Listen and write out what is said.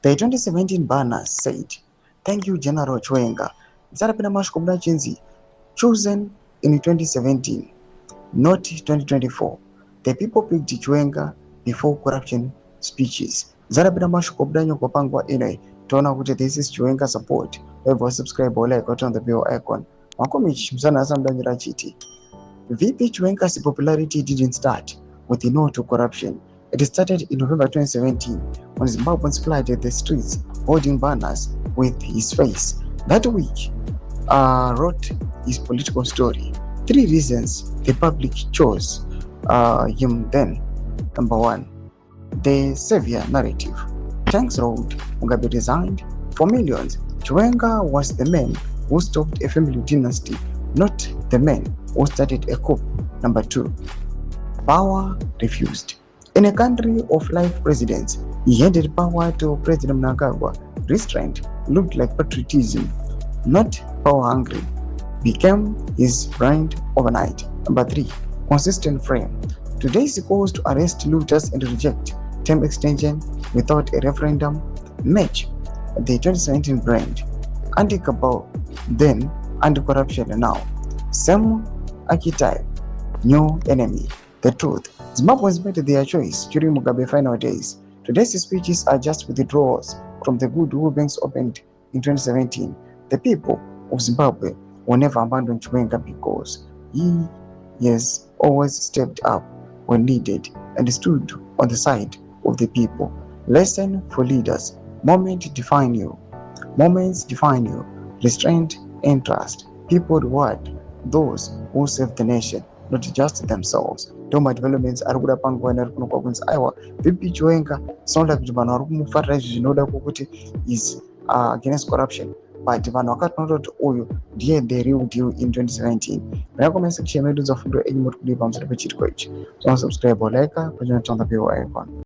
The 2017 banner said, "Thank you, General Chiwenga." Chosen in 2017, not 2024. The people picked Chiwenga before corruption speeches. Zarabina mashoko budanyo kopangwa ine. Tona kuti this is Chiwenga support. Webwa subscribe or like or turn the bell icon. Makomichi msana asamdanjira chiti. VP Chiwenga's popularity didn't start with the no to corruption. It started in November 2017 when Zimbabweans flooded the streets holding banners with his face. That week, wrote his political story. 3 reasons the public chose him then. Number 1, the savior narrative. Tanks Road, Mugabe resigned. For millions, Chiwenga was the man who stopped a family dynasty, not the man who started a coup. Number 2, power refused. In a country of life presidents, he handed power to President Mnangagwa. Restraint looked like patriotism, not power hungry, became his brand overnight. Number 3, consistent frame. Today's calls to arrest looters and reject term extension without a referendum match the 2017 brand. Anti-cabal then, anti-corruption now. Same archetype, new enemy. The truth. Zimbabweans made their choice during Mugabe's final days. Today's speeches are just withdrawals from the good banks opened in 2017. The people of Zimbabwe will never abandon Chiwenga because he has always stepped up when needed and stood on the side of the people. Lesson for leaders. Moments define you. Restraint and trust. People reward those who save the nation, not just themselves. Doma developments ari kuda panguva ino kuno kwakunzi aiwa VP Chiwenga sounda kuti vanhu vari kumufarira izvi zvinoda kuti is against corruption, but vanhu vakatoona kuti uyu ndiye the real deal in 2017. Comment section medu dzafundo enyu muri kudii pamusoro pechitiko ichi. So subscribe or like pachinotonga bell icon.